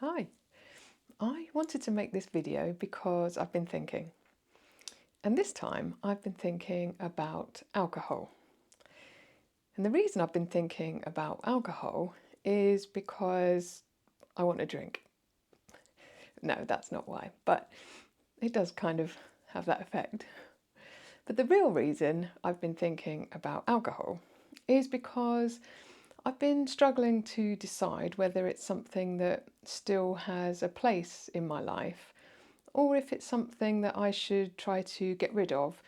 Hi, I wanted to make this video because I've been thinking. And this time I've been thinking about alcohol. And the reason I've been thinking about alcohol is because I want a drink. No, that's not why, but it does kind of have that effect. But the real reason I've been thinking about alcohol is because I've been struggling to decide whether it's something that still has a place in my life or if it's something that I should try to get rid of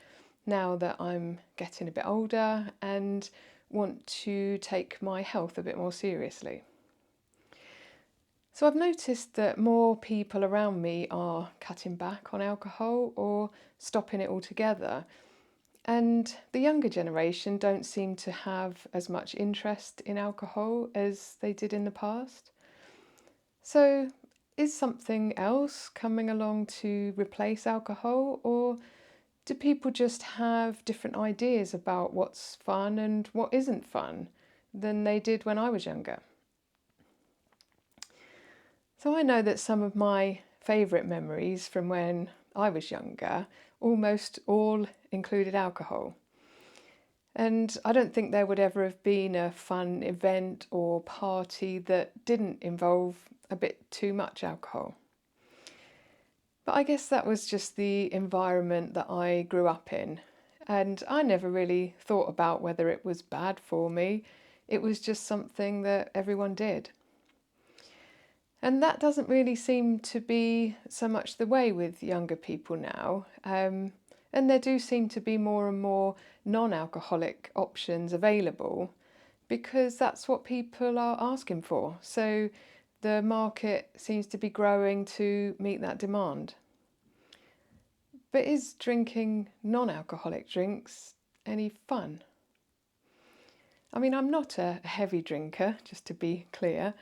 now that I'm getting a bit older and want to take my health a bit more seriously. So I've noticed that more people around me are cutting back on alcohol or stopping it altogether. And the younger generation don't seem to have as much interest in alcohol as they did in the past. So, is something else coming along to replace alcohol, or do people just have different ideas about what's fun and what isn't fun than they did when I was younger? So, I know that some of my favourite memories from when I was younger almost all included alcohol. And I don't think there would ever have been a fun event or party that didn't involve a bit too much alcohol. But I guess that was just the environment that I grew up in. And I never really thought about whether it was bad for me. It was just something that everyone did. And that doesn't really seem to be so much the way with younger people now. And there do seem to be more and more non-alcoholic options available because that's what people are asking for. So the market seems to be growing to meet that demand. But is drinking non-alcoholic drinks any fun? I mean, I'm not a heavy drinker, just to be clear,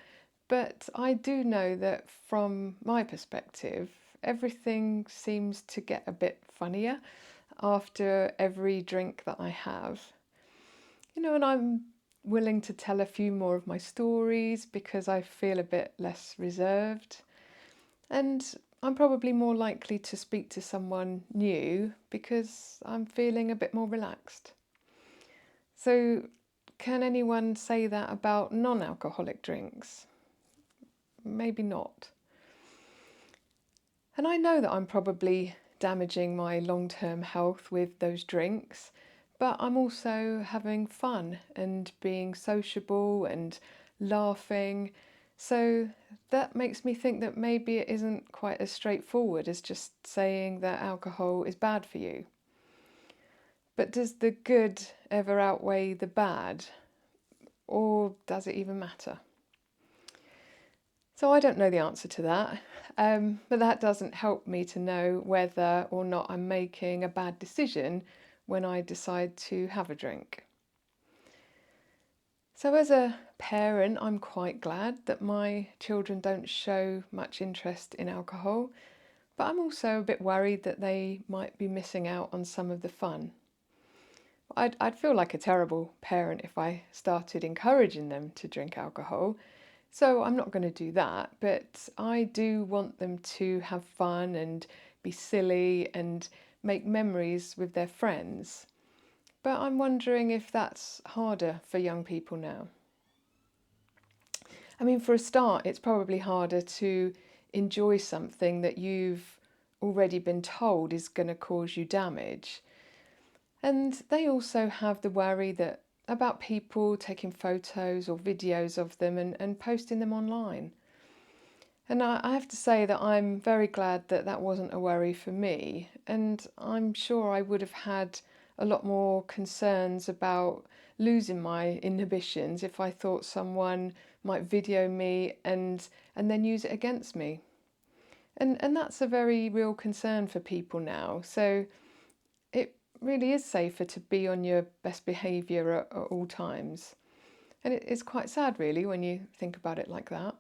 but I do know that from my perspective, everything seems to get a bit funnier after every drink that I have. And I'm willing to tell a few more of my stories because I feel a bit less reserved. And I'm probably more likely to speak to someone new because I'm feeling a bit more relaxed. So, can anyone say that about non alcoholic drinks? Maybe not. And I know that I'm probably damaging my long term health with those drinks, but I'm also having fun and being sociable and laughing. So that makes me think that maybe it isn't quite as straightforward as just saying that alcohol is bad for you. But does the good ever outweigh the bad? Or does it even matter? So I don't know the answer to that, but that doesn't help me to know whether or not I'm making a bad decision when I decide to have a drink. So as a parent, I'm quite glad that my children don't show much interest in alcohol, but I'm also a bit worried that they might be missing out on some of the fun. I'd feel like a terrible parent if I started encouraging them to drink alcohol. So I'm not going to do that, but I do want them to have fun and be silly and make memories with their friends. But I'm wondering if that's harder for young people now. I mean, for a start, it's probably harder to enjoy something that you've already been told is going to cause you damage. And they also have the worry that about people taking photos or videos of them and posting them online. And I have to say that I'm very glad that that wasn't a worry for me. And I'm sure I would have had a lot more concerns about losing my inhibitions if I thought someone might video me and then use it against me. And that's a very real concern for people now. So it really is safer to be on your best behaviour at all times. And it's quite sad, really, when you think about it like that.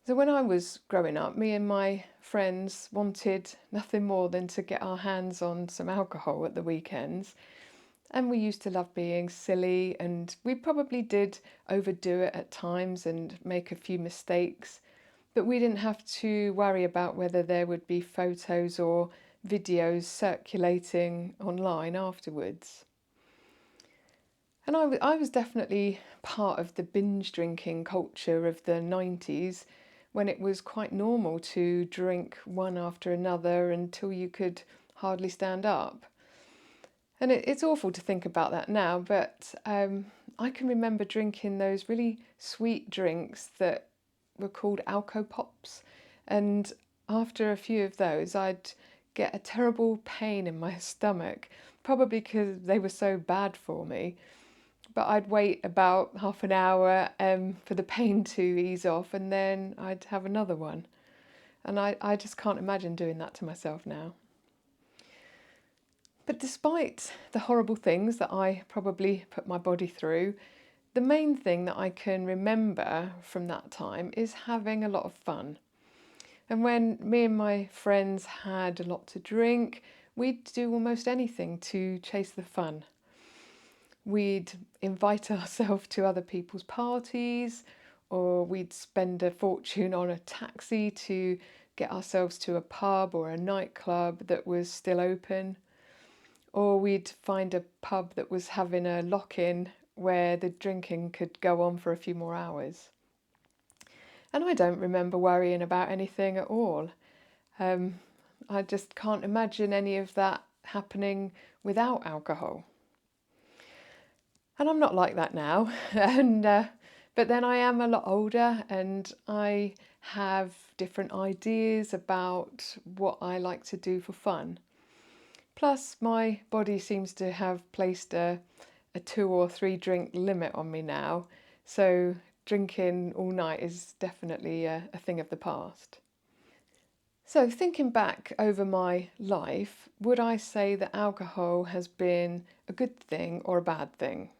So when I was growing up, me and my friends wanted nothing more than to get our hands on some alcohol at the weekends. And we used to love being silly, and we probably did overdo it at times and make a few mistakes. but we didn't have to worry about whether there would be photos or videos circulating online afterwards. And I was definitely part of the binge drinking culture of the 90s, when it was quite normal to drink one after another until you could hardly stand up. And it's awful to think about that now, but I can remember drinking those really sweet drinks that were called Alco Pops. And after a few of those, I'd get a terrible pain in my stomach, probably because they were so bad for me. But I'd wait about half an hour for the pain to ease off, and then I'd have another one. And I just can't imagine doing that to myself now. But despite the horrible things that I probably put my body through, the main thing that I can remember from that time is having a lot of fun. And when me and my friends had a lot to drink, we'd do almost anything to chase the fun. We'd invite ourselves to other people's parties, or we'd spend a fortune on a taxi to get ourselves to a pub or a nightclub that was still open. Or we'd find a pub that was having a lock-in where the drinking could go on for a few more hours. And I don't remember worrying about anything at all. I just can't imagine any of that happening without alcohol. And I'm not like that now. But then I am a lot older, and I have different ideas about what I like to do for fun. Plus, my body seems to have placed a 2 or 3 drink limit on me now, so drinking all night is definitely a thing of the past. So, thinking back over my life, would I say that alcohol has been a good thing or a bad thing?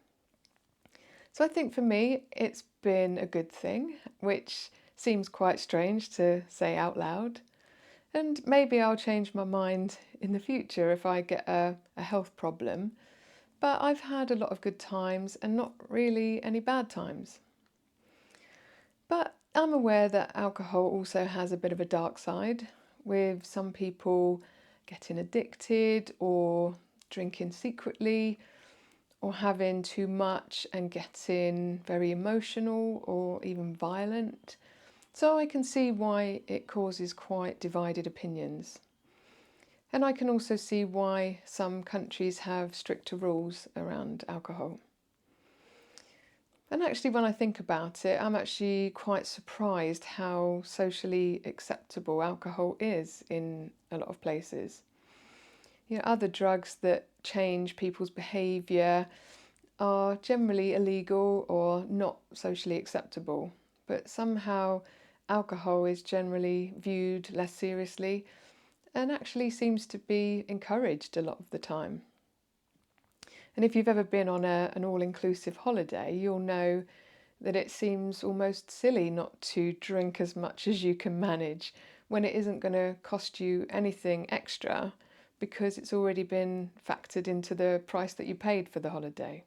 So, I think for me, it's been a good thing, which seems quite strange to say out loud. And maybe I'll change my mind in the future if I get a health problem. But I've had a lot of good times and not really any bad times. But I'm aware that alcohol also has a bit of a dark side, with some people getting addicted or drinking secretly or having too much and getting very emotional or even violent. So I can see why it causes quite divided opinions. And I can also see why some countries have stricter rules around alcohol. And actually, when I think about it, I'm actually quite surprised how socially acceptable alcohol is in a lot of places. Other drugs that change people's behaviour are generally illegal or not socially acceptable, but somehow alcohol is generally viewed less seriously and actually seems to be encouraged a lot of the time. And if you've ever been on an all-inclusive holiday, you'll know that it seems almost silly not to drink as much as you can manage when it isn't going to cost you anything extra because it's already been factored into the price that you paid for the holiday.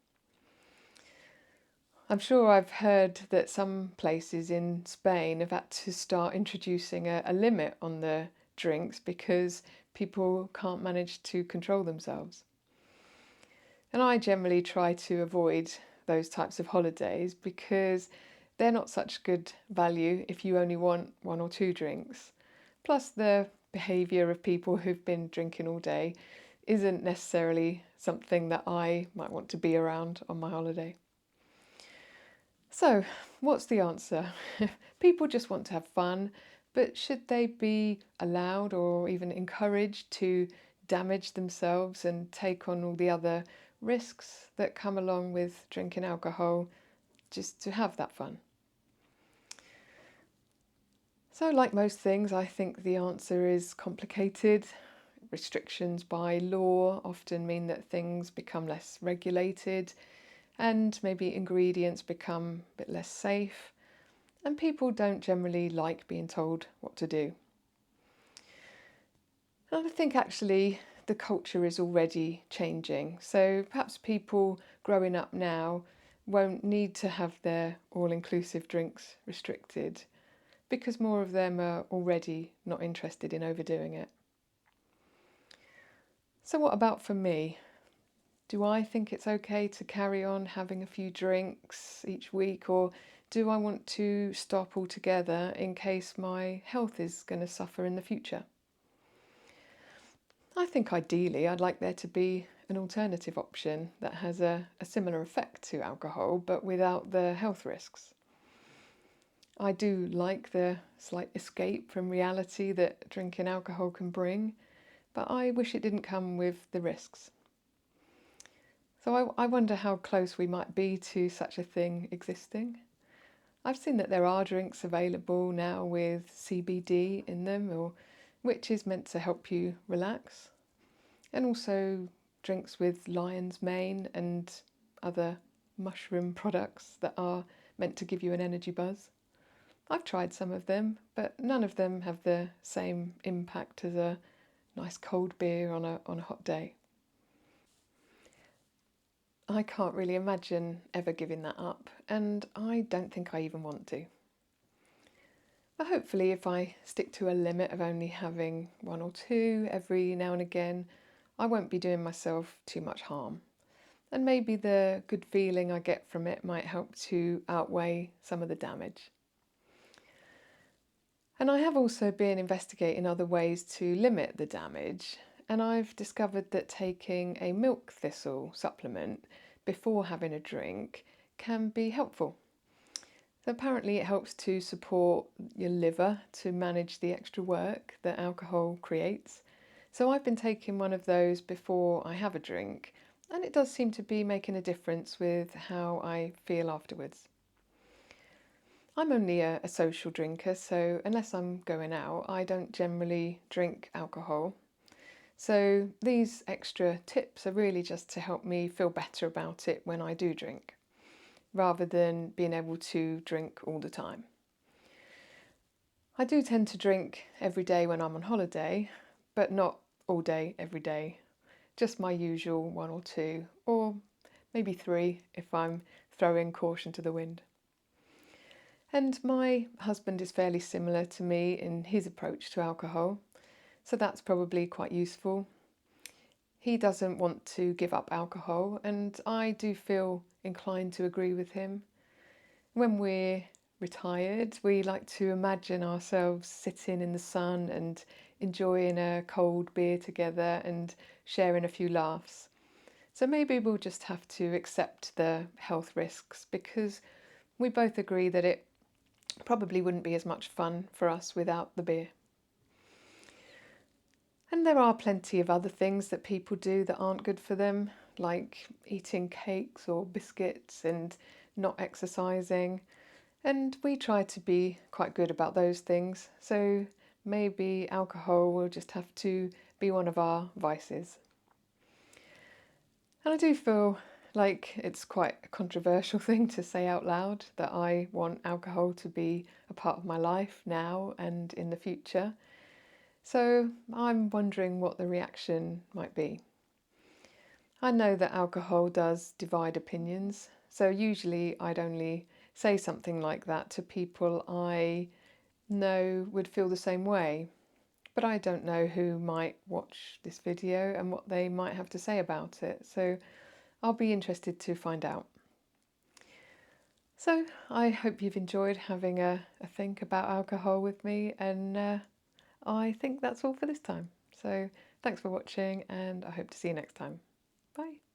I'm sure I've heard that some places in Spain have had to start introducing a limit on the drinks because people can't manage to control themselves. And I generally try to avoid those types of holidays because they're not such good value if you only want 1 or 2 drinks. Plus, the behaviour of people who've been drinking all day isn't necessarily something that I might want to be around on my holiday. So, what's the answer? People just want to have fun, but should they be allowed or even encouraged to damage themselves and take on all the other risks that come along with drinking alcohol just to have that fun? So, like most things, I think the answer is complicated. Restrictions by law often mean that things become less regulated and maybe ingredients become a bit less safe, and people don't generally like being told what to do. And I think actually the culture is already changing, so perhaps people growing up now won't need to have their all-inclusive drinks restricted, because more of them are already not interested in overdoing it. So what about for me? Do I think it's okay to carry on having a few drinks each week, or do I want to stop altogether in case my health is going to suffer in the future? I think ideally I'd like there to be an alternative option that has a similar effect to alcohol but without the health risks. I do like the slight escape from reality that drinking alcohol can bring, but I wish it didn't come with the risks. So I wonder how close we might be to such a thing existing. I've seen that there are drinks available now with CBD in them, which is meant to help you relax, and also drinks with lion's mane and other mushroom products that are meant to give you an energy buzz. I've tried some of them, but none of them have the same impact as a nice cold beer on a hot day. I can't really imagine ever giving that up, and I don't think I even want to. But hopefully, if I stick to a limit of only having one or two every now and again, I won't be doing myself too much harm. And maybe the good feeling I get from it might help to outweigh some of the damage. And I have also been investigating other ways to limit the damage, and I've discovered that taking a milk thistle supplement before having a drink can be helpful. So apparently it helps to support your liver to manage the extra work that alcohol creates. So I've been taking one of those before I have a drink, and it does seem to be making a difference with how I feel afterwards. I'm only a social drinker, so unless I'm going out, I don't generally drink alcohol. So these extra tips are really just to help me feel better about it when I do drink, rather than being able to drink all the time. I do tend to drink every day when I'm on holiday, but not all day, every day. Just my usual one or two, or maybe three if I'm throwing caution to the wind. And my husband is fairly similar to me in his approach to alcohol, so that's probably quite useful. He doesn't want to give up alcohol, and I do feel inclined to agree with him. When we're retired, we like to imagine ourselves sitting in the sun and enjoying a cold beer together and sharing a few laughs. So maybe we'll just have to accept the health risks because we both agree that it probably wouldn't be as much fun for us without the beer. And there are plenty of other things that people do that aren't good for them, like eating cakes or biscuits and not exercising. And we try to be quite good about those things, so maybe alcohol will just have to be one of our vices. And I do feel like it's quite a controversial thing to say out loud that I want alcohol to be a part of my life now and in the future. So I'm wondering what the reaction might be. I know that alcohol does divide opinions, so usually I'd only say something like that to people I know would feel the same way. But I don't know who might watch this video and what they might have to say about it, so I'll be interested to find out. So I hope you've enjoyed having a think about alcohol with me, and I think that's all for this time. So thanks for watching, and I hope to see you next time. Bye.